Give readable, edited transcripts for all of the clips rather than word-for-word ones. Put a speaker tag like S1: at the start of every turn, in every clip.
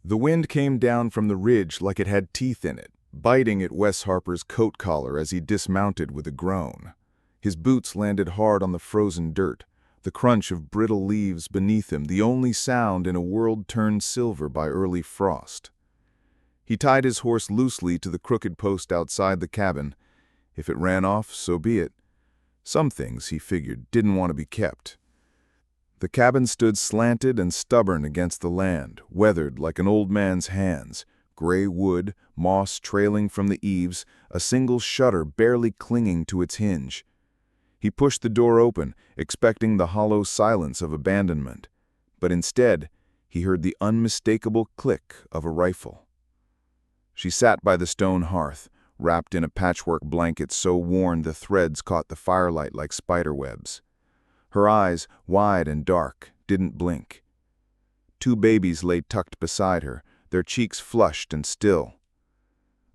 S1: The wind came down from the ridge like it had teeth in it, biting at Wes Harper's coat collar as he dismounted with a groan. His boots landed hard on the frozen dirt, the crunch of brittle leaves beneath him the only sound in a world turned silver by early frost. He tied his horse loosely to the crooked post outside the cabin. If it ran off, so be it. Some things, he figured, didn't want to be kept. The cabin stood slanted and stubborn against the land, weathered like an old man's hands, gray wood, moss trailing from the eaves, a single shutter barely clinging to its hinge. He pushed the door open, expecting the hollow silence of abandonment, but instead he heard the unmistakable click of a rifle. She sat by the stone hearth, wrapped in a patchwork blanket so worn the threads caught the firelight like spiderwebs. Her eyes, wide and dark, didn't blink. Two babies lay tucked beside her, their cheeks flushed and still.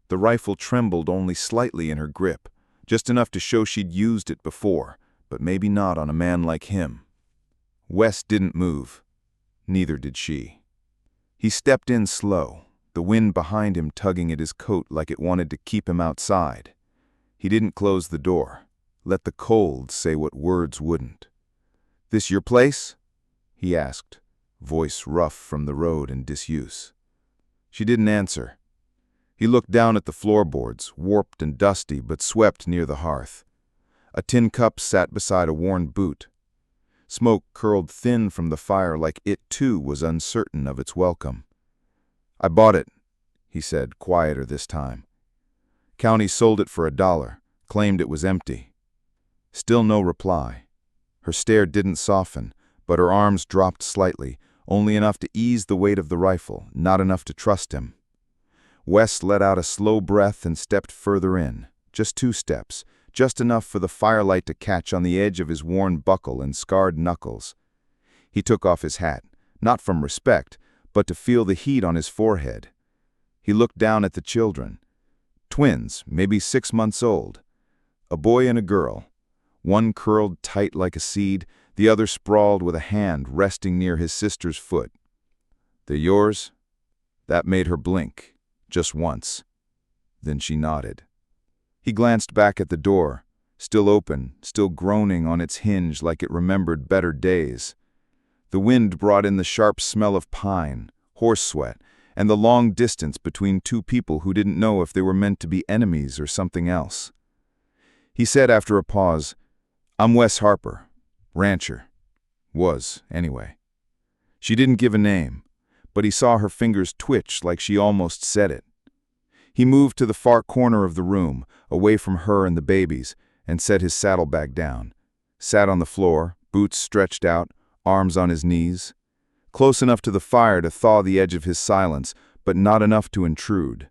S1: The rifle trembled only slightly in her grip, just enough to show she'd used it before, but maybe not on a man like him. Wes didn't move. Neither did she. He stepped in slow, the wind behind him tugging at his coat like it wanted to keep him outside. He didn't close the door. Let the cold say what words wouldn't. "This your place?" he asked, voice rough from the road and disuse. She didn't answer. He looked down at the floorboards, warped and dusty but swept near the hearth. A tin cup sat beside a worn boot. Smoke curled thin from the fire like it, too, was uncertain of its welcome. "I bought it," he said, quieter this time. "County sold it for $1, claimed it was empty." Still no reply. Her stare didn't soften, but her arms dropped slightly, only enough to ease the weight of the rifle, not enough to trust him. Wes let out a slow breath and stepped further in, just 2 steps, just enough for the firelight to catch on the edge of his worn buckle and scarred knuckles. He took off his hat, not from respect, but to feel the heat on his forehead. He looked down at the children. Twins, maybe 6 months old. A boy and a girl. One curled tight like a seed, the other sprawled with a hand resting near his sister's foot. "They're yours?" That made her blink, just once. Then she nodded. He glanced back at the door, still open, still groaning on its hinge like it remembered better days. The wind brought in the sharp smell of pine, horse sweat, and the long distance between two people who didn't know if they were meant to be enemies or something else. He said after a pause, "I'm Wes Harper, rancher. Was, anyway." She didn't give a name, but he saw her fingers twitch like she almost said it. He moved to the far corner of the room, away from her and the babies, and set his saddlebag down. Sat on the floor, boots stretched out, arms on his knees. Close enough to the fire to thaw the edge of his silence, but not enough to intrude.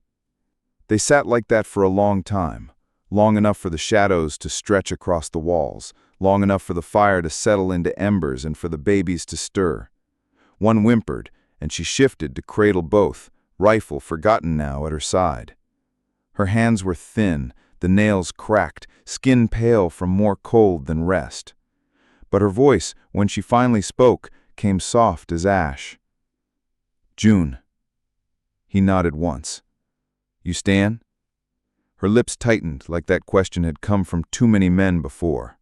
S1: They sat like that for a long time, long enough for the shadows to stretch across the walls, long enough for the fire to settle into embers and for the babies to stir. One whimpered, and she shifted to cradle both, rifle forgotten now at her side. Her hands were thin, the nails cracked, skin pale from more cold than rest. But her voice, when she finally spoke, came soft as ash. "June." He nodded once. "You stan'?" Her lips tightened like that question had come from too many men before.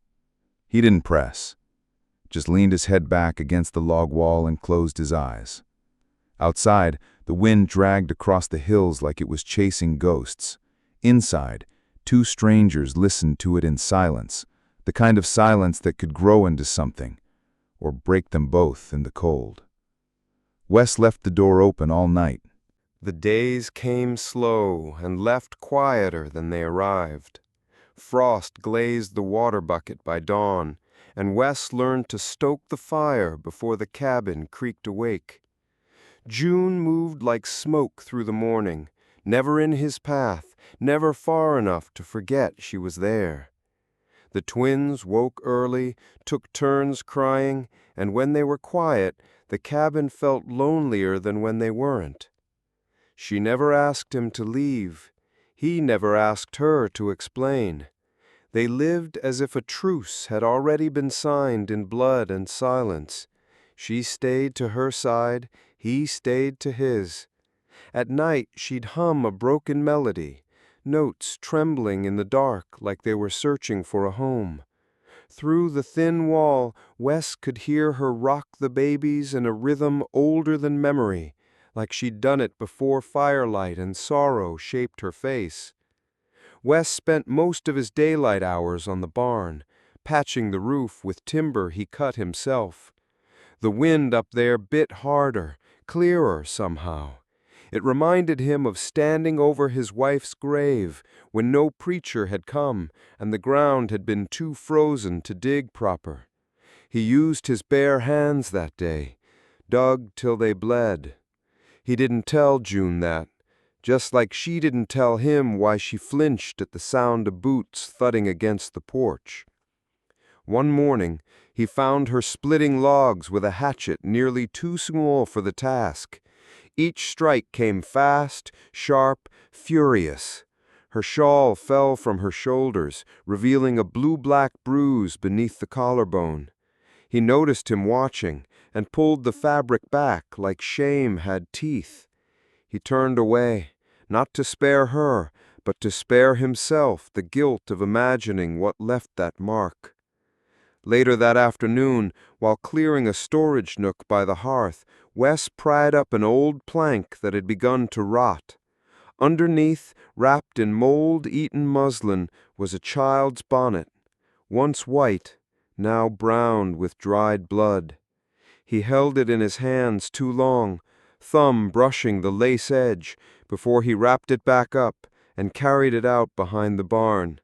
S1: He didn't press, just leaned his head back against the log wall and closed his eyes. Outside, the wind dragged across the hills like it was chasing ghosts. Inside, 2 strangers listened to it in silence, the kind of silence that could grow into something, or break them both in the cold. Wes left the door open all night.
S2: The days came slow and left quieter than they arrived. Frost glazed the water bucket by dawn, and Wes learned to stoke the fire before the cabin creaked awake. June moved like smoke through the morning, never in his path, never far enough to forget she was there. The twins woke early, took turns crying, and when they were quiet, the cabin felt lonelier than when they weren't. She never asked him to leave. He never asked her to explain. They lived as if a truce had already been signed in blood and silence. She stayed to her side, he stayed to his. At night she'd hum a broken melody, notes trembling in the dark like they were searching for a home. Through the thin wall, Wes could hear her rock the babies in a rhythm older than memory, like she'd done it before firelight and sorrow shaped her face. Wes spent most of his daylight hours on the barn, patching the roof with timber he cut himself. The wind up there bit harder, clearer somehow. It reminded him of standing over his wife's grave when no preacher had come and the ground had been too frozen to dig proper. He used his bare hands that day, dug till they bled. He didn't tell June that, just like she didn't tell him why she flinched at the sound of boots thudding against the porch. One morning, he found her splitting logs with a hatchet nearly too small for the task. Each strike came fast, sharp, furious. Her shawl fell from her shoulders, revealing a blue-black bruise beneath the collarbone. He noticed him watching and pulled the fabric back like shame had teeth. He turned away, not to spare her, but to spare himself the guilt of imagining what left that mark. Later that afternoon, while clearing a storage nook by the hearth, Wes pried up an old plank that had begun to rot. Underneath, wrapped in mold-eaten muslin, was a child's bonnet, once white, now browned with dried blood. He held it in his hands too long, thumb brushing the lace edge, before he wrapped it back up and carried it out behind the barn.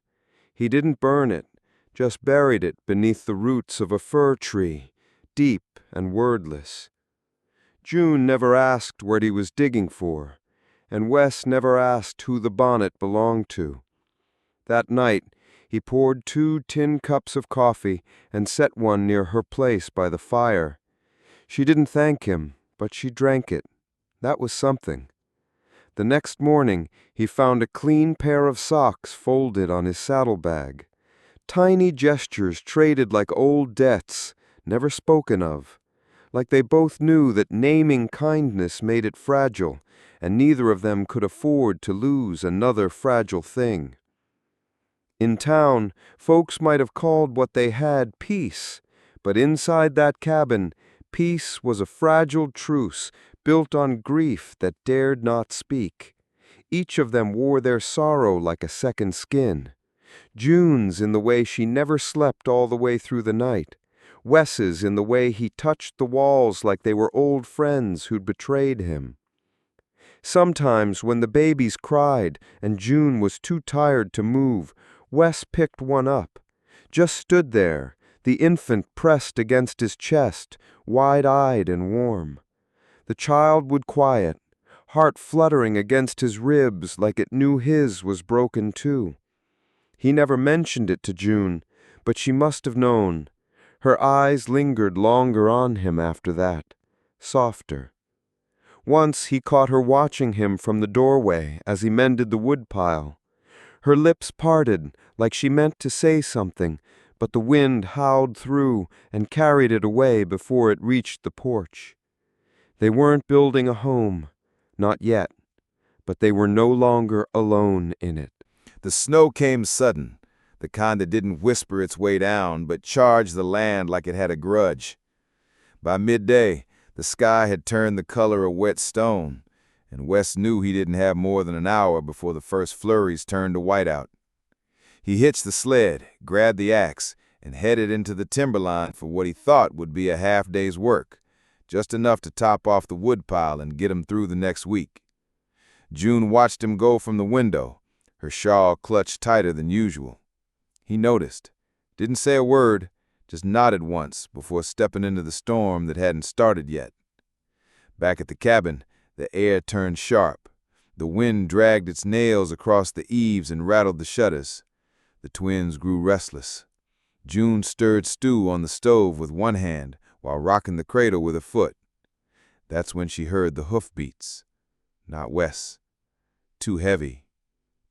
S2: He didn't burn it, just buried it beneath the roots of a fir tree, deep and wordless. June never asked what he was digging for, and Wes never asked who the bonnet belonged to. That night, he poured 2 tin cups of coffee and set one near her place by the fire. She didn't thank him, but she drank it. That was something. The next morning, he found a clean pair of socks folded on his saddlebag. Tiny gestures traded like old debts, never spoken of. Like they both knew that naming kindness made it fragile, and neither of them could afford to lose another fragile thing. In town, folks might have called what they had peace, but inside that cabin, peace was a fragile truce built on grief that dared not speak. Each of them wore their sorrow like a second skin. June's in the way she never slept all the way through the night. Wes's in the way he touched the walls like they were old friends who'd betrayed him. Sometimes when the babies cried and June was too tired to move, Wes picked one up, just stood there, the infant pressed against his chest, wide-eyed and warm. The child would quiet, heart fluttering against his ribs like it knew his was broken too. He never mentioned it to June, but she must have known. Her eyes lingered longer on him after that, softer. Once he caught her watching him from the doorway as he mended the woodpile. Her lips parted like she meant to say something, but the wind howled through and carried it away before it reached the porch. They weren't building a home, not yet, but they were no longer alone in it.
S1: The snow came sudden, the kind that didn't whisper its way down, but charged the land like it had a grudge. By midday, the sky had turned the color of wet stone, and Wes knew he didn't have more than an hour before the first flurries turned to whiteout. He hitched the sled, grabbed the axe, and headed into the timberline for what he thought would be a half-day's work, just enough to top off the woodpile and get him through the next week. June watched him go from the window, her shawl clutched tighter than usual. He noticed, didn't say a word, just nodded once before stepping into the storm that hadn't started yet. Back at the cabin, the air turned sharp. The wind dragged its nails across the eaves and rattled the shutters. The twins grew restless. June stirred stew on the stove with one hand while rocking the cradle with her foot. That's when she heard the hoofbeats. Not Wes. Too heavy.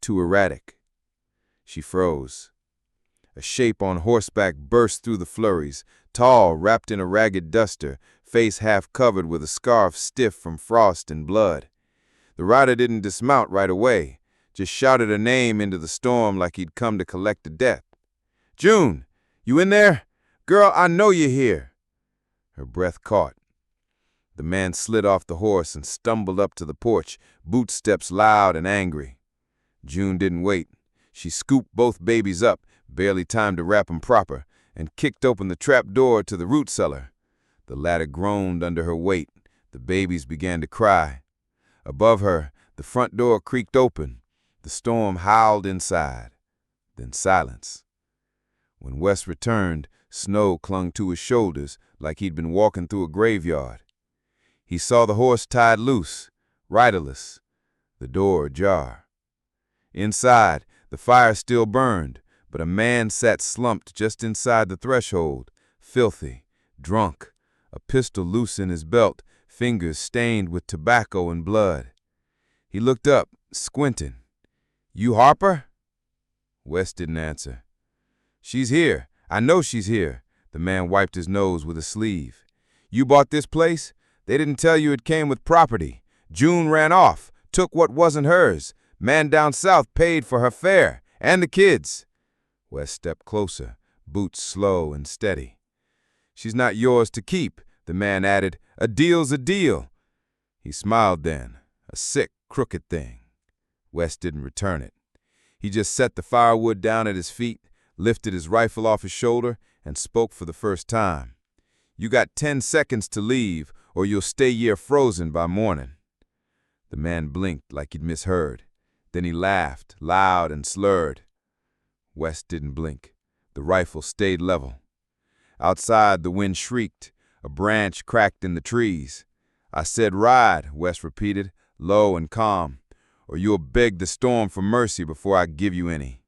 S1: Too erratic. She froze. A shape on horseback burst through the flurries, tall, wrapped in a ragged duster, face half covered with a scarf stiff from frost and blood.
S3: The rider didn't dismount right away, just shouted her name into the storm like he'd come to collect a debt. "June, you in there? Girl, I know you're here." Her breath caught. The man slid off the horse and stumbled up to the porch, boot steps loud and angry. June didn't wait. She scooped both babies up, barely time to wrap 'em proper, and kicked open the trap door to the root cellar. The ladder groaned under her weight. The babies began to cry. Above her, the front door creaked open. The storm howled inside. Then silence. When Wes returned, snow clung to his shoulders like he'd been walking through a graveyard. He saw the horse tied loose, riderless, the door ajar. Inside, the fire still burned, but a man sat slumped just inside the threshold, filthy, drunk, a pistol loose in his belt, fingers stained with tobacco and blood. He looked up, squinting. "You Harper?" Wes didn't answer. "She's here. I know she's here." The man wiped his nose with a sleeve. "You bought this place? They didn't tell you it came with property. June ran off, took what wasn't hers. Man down south paid for her fare, and the kids." Wes stepped closer, boots slow and steady. "She's not yours to keep," the man added. "A deal's a deal." He smiled then, a sick, crooked thing. Wes didn't return it. He just set the firewood down at his feet, lifted his rifle off his shoulder, and spoke for the first time. "You got 10 seconds to leave, or you'll stay here frozen by morning." The man blinked like he'd misheard. Then he laughed, loud and slurred. Wes didn't blink. The rifle stayed level. Outside, the wind shrieked. A branch cracked in the trees. "I said ride," Wes repeated, low and calm, "or you'll beg the storm for mercy before I give you any."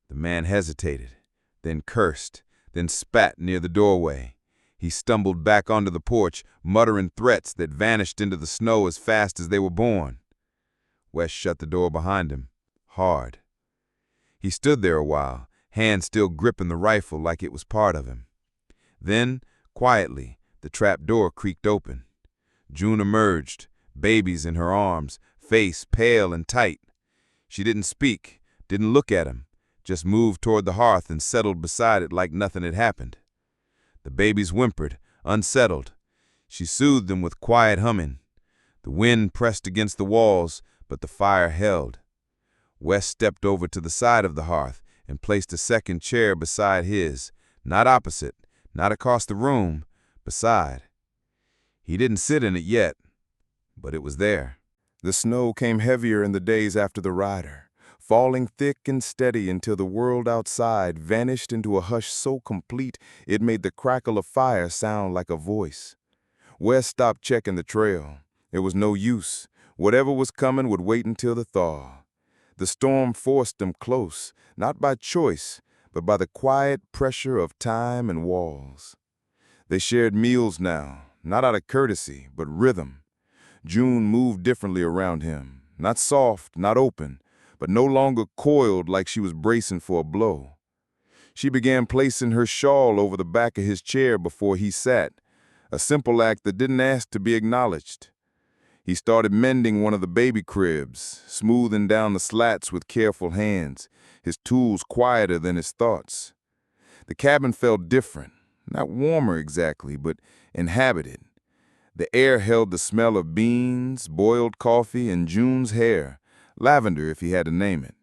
S3: The man hesitated, then cursed, then spat near the doorway. He stumbled back onto the porch, muttering threats that vanished into the snow as fast as they were born. Wes shut the door behind him, hard. He stood there a while, hand still gripping the rifle like it was part of him. Then, quietly, the trap door creaked open. June emerged, babies in her arms, face pale and tight. She didn't speak, didn't look at him, just moved toward the hearth and settled beside it like nothing had happened. The babies whimpered, unsettled. She soothed them with quiet humming. The wind pressed against the walls, but the fire held. Wes stepped over to the side of the hearth and placed a second chair beside his, not opposite, not across the room, beside. He didn't sit in it yet, but it was there.
S1: The snow came heavier in the days after the rider, falling thick and steady until the world outside vanished into a hush so complete it made the crackle of fire sound like a voice. Wes stopped checking the trail. It was no use. Whatever was coming would wait until the thaw. The storm forced them close, not by choice, but by the quiet pressure of time and walls. They shared meals now, not out of courtesy, but rhythm. June moved differently around him, not soft, not open, but no longer coiled like she was bracing for a blow. She began placing her shawl over the back of his chair before he sat, a simple act that didn't ask to be acknowledged. He started mending one of the baby cribs, smoothing down the slats with careful hands, his tools quieter than his thoughts. The cabin felt different, not warmer exactly, but inhabited. The air held the smell of beans, boiled coffee, and June's hair, lavender if he had to name it.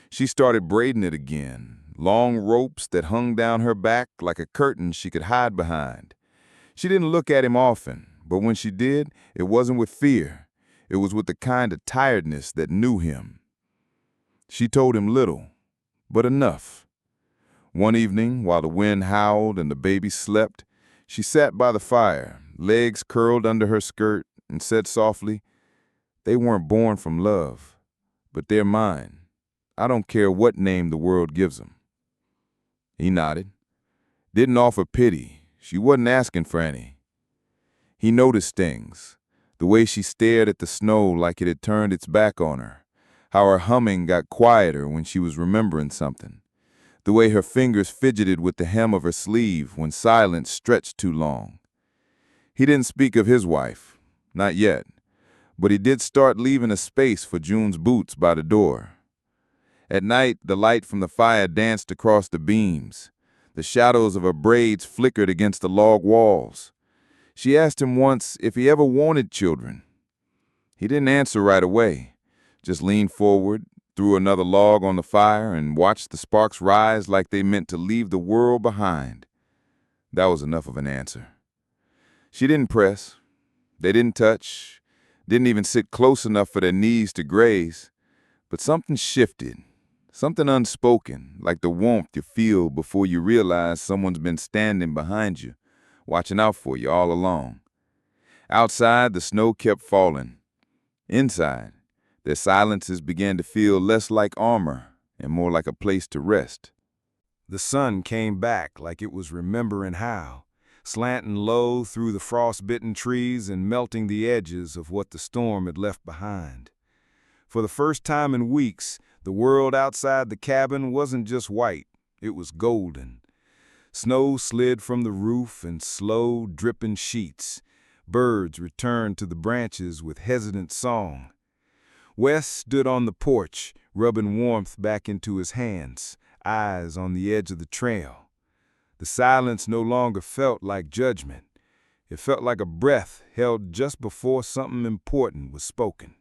S1: She started braiding it again, long ropes that hung down her back like a curtain she could hide behind. She didn't look at him often, but when she did, it wasn't with fear. It was with the kind of tiredness that knew him. She told him little, but enough. One evening, while the wind howled and the baby slept, she sat by the fire, legs curled under her skirt, and said softly, "They weren't born from love, but they're mine. I don't care what name the world gives them." He nodded. Didn't offer pity. She wasn't asking for any. He noticed things, the way she stared at the snow like it had turned its back on her, how her humming got quieter when she was remembering something, the way her fingers fidgeted with the hem of her sleeve when silence stretched too long. He didn't speak of his wife, not yet,
S3: but he did start leaving a space for June's boots by the door. At night, the light from the fire danced across the beams. The shadows of her braids flickered against the log walls. She asked him once if he ever wanted children. He didn't answer right away, just leaned forward, threw another log on the fire, and watched the sparks rise like they meant to leave the world behind. That was enough of an answer. She didn't press. They didn't touch, didn't even sit close enough for their knees to graze. But something shifted, something unspoken, like the warmth you feel before you realize someone's been standing behind you, watching out for you all along. Outside, the snow kept falling. Inside, their silences began to feel less like armor and more like a place to rest.
S2: The sun came back like it was remembering how, slanting low through the frost-bitten trees and melting the edges of what the storm had left behind. For the first time in weeks, the world outside the cabin wasn't just white, it was golden. Snow slid from the roof in slow, dripping sheets. Birds returned to the branches with hesitant song. Wes stood on the porch, rubbing warmth back into his hands, eyes on the edge of the trail. The silence no longer felt like judgment. It felt like a breath held just before something important was spoken.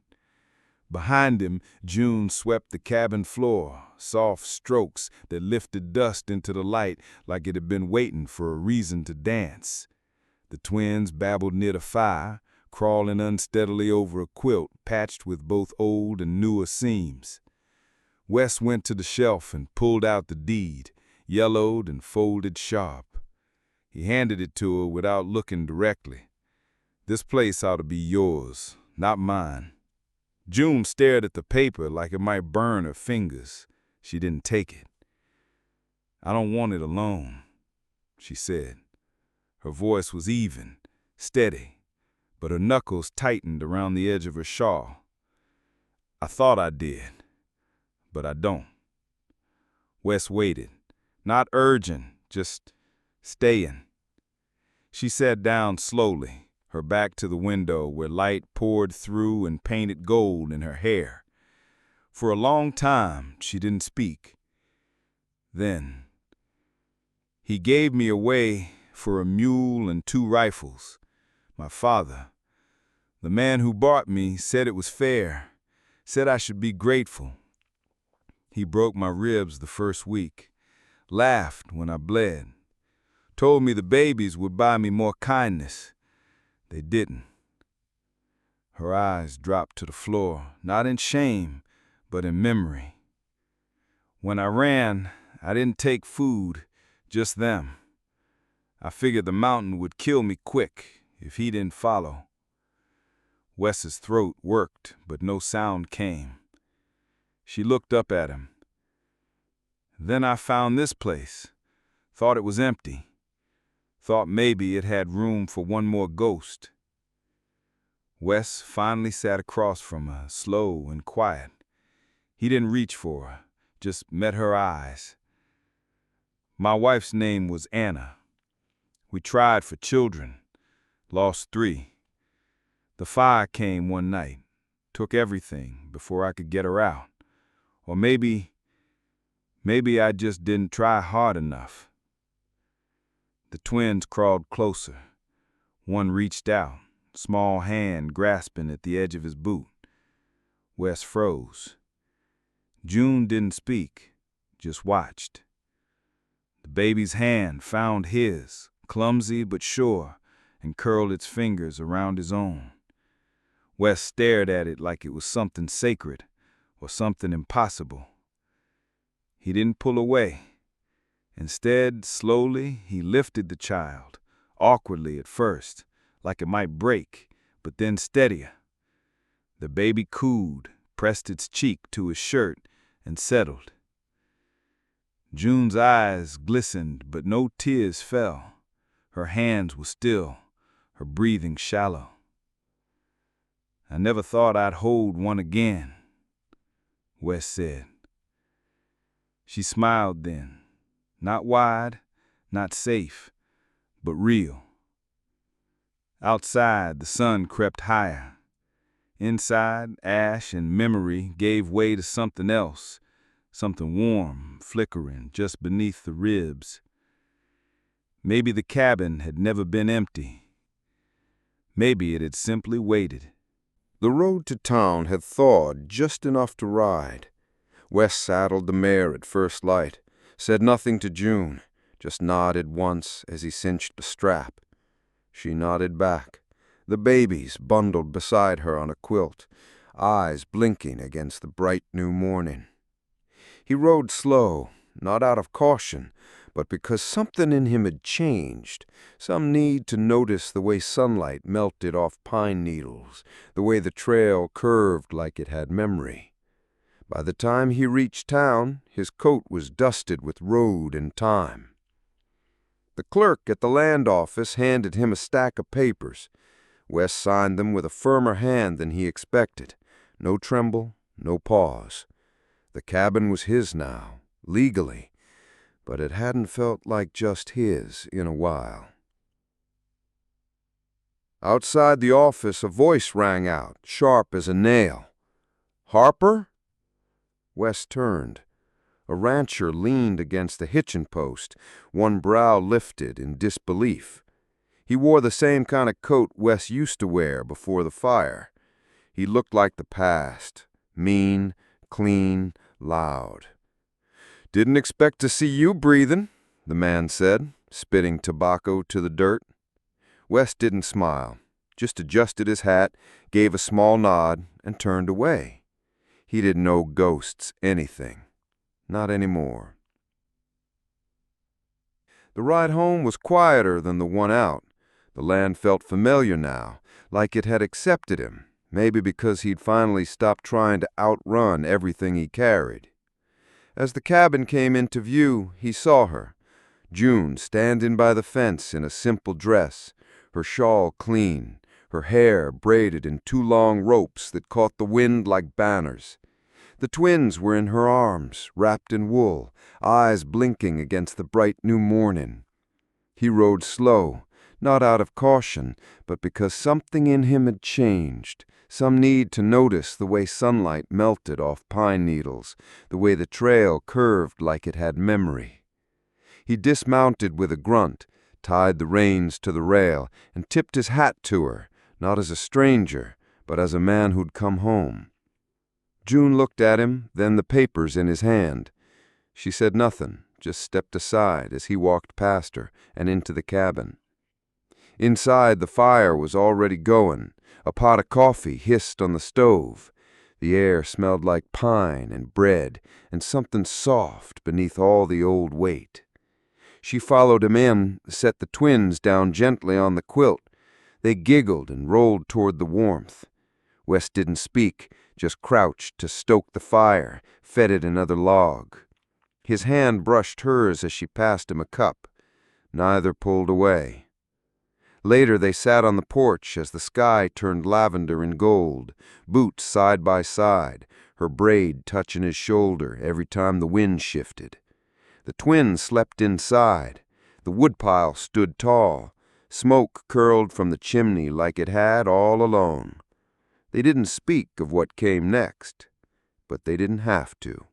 S2: Behind him, June swept the cabin floor, soft strokes that lifted dust into the light like it had been waiting for a reason to dance. The twins babbled near the fire, crawling unsteadily over a quilt patched with both old and newer seams. Wes went to the shelf and pulled out the deed, yellowed and folded sharp. He handed it to her without looking directly. "This place ought to be yours, not mine." June stared at the paper like it might burn her fingers. She didn't take it. "I don't want it alone," she said. Her voice was even, steady, but her knuckles tightened around the edge of her shawl. "I thought I did, but I don't." Wes waited, not urging, just staying. She sat down slowly, her back to the window where light poured through and painted gold in her hair. For a long time, she didn't speak. Then, "He gave me away for a mule and 2 rifles. My father, the man who bought me, said it was fair, said I should be grateful. He broke my ribs the first week, laughed when I bled, told me the babies would buy me more kindness. They didn't." Her eyes dropped to the floor, not in shame, but in memory. "When I ran, I didn't take food, just them. I figured the mountain would kill me quick if he didn't follow." Wes's throat worked, but no sound came. She looked up at him. "Then I found this place, thought it was empty, thought maybe it had room for one more ghost." Wes finally sat across from her, slow and quiet. He didn't reach for her, just met her eyes. "My wife's name was Anna. We tried for children, lost 3. The fire came one night, took everything before I could get her out. Or maybe I just didn't try hard enough." The twins crawled closer. One reached out, small hand grasping at the edge of his boot. Wes froze. June didn't speak, just watched. The baby's hand found his, clumsy but sure, and curled its fingers around his own. Wes stared at it like it was something sacred or something impossible. He didn't pull away. Instead, slowly, he lifted the child, awkwardly at first, like it might break, but then steadier. The baby cooed, pressed its cheek to his shirt, and settled. June's eyes glistened, but no tears fell. Her hands were still, her breathing shallow. "I never thought I'd hold one again," Wes said. She smiled then, not wide, not safe, but real. Outside, the sun crept higher.
S3: Inside, ash and memory gave way to something else, something warm, flickering just beneath the ribs. Maybe the cabin had never been empty. Maybe it had simply waited.
S2: The road to town had thawed just enough to ride. Wes saddled the mare at first light, said nothing to June, just nodded once as he cinched the strap. She nodded back, the babies bundled beside her on a quilt, eyes blinking against the bright new morning. He rode slow, not out of caution, but because something in him had changed, some need to notice the way sunlight melted off pine needles, the way the trail curved like it had memory. By the time he reached town, his coat was dusted with road and time. The clerk at the land office handed him a stack of papers. Wes signed them with a firmer hand than he expected. No tremble, no pause. The cabin was his now, legally, but it hadn't felt like just his in a while. Outside the office, a voice rang out, sharp as a nail. "Harper?" Wes turned. A rancher leaned against the hitching post, one brow lifted in disbelief. He wore the same kind of coat Wes used to wear before the fire. He looked like the past, mean, clean, loud. "Didn't expect to see you breathing," the man said, spitting tobacco to the dirt. Wes didn't smile, just adjusted his hat, gave a small nod, and turned away. He didn't know ghosts anything. Not anymore. The ride home was quieter than the one out. The land felt familiar now, like it had accepted him, maybe because he'd finally stopped trying to outrun everything he carried. As the cabin came into view, he saw her, June, standing by the fence in a simple dress, her shawl clean, her hair braided in two long ropes that caught the wind like banners. The twins were in her arms, wrapped in wool, eyes blinking against the bright new morning. He rode slow, not out of caution, but because something in him had changed, some need to notice the way sunlight melted off pine needles, the way the trail curved like it had memory. He dismounted with a grunt, tied the reins to the rail, and tipped his hat to her, not as a stranger, but as a man who'd come home. June looked at him, then the papers in his hand. She said nothing, just stepped aside as he walked past her and into the cabin. Inside, the fire was already going. A pot of coffee hissed on the stove. The air smelled like pine and bread and something soft beneath all the old weight. She followed him in, set the twins down gently on the quilt. They giggled and rolled toward the warmth. Wes didn't speak, just crouched to stoke the fire, fed it another log. His hand brushed hers as she passed him a cup. Neither pulled away. Later they sat on the porch as the sky turned lavender and gold, boots side by side, her braid touching his shoulder every time the wind shifted. The twins slept inside. The woodpile stood tall. Smoke curled from the chimney like it had all along. They didn't speak of what came next, but they didn't have to.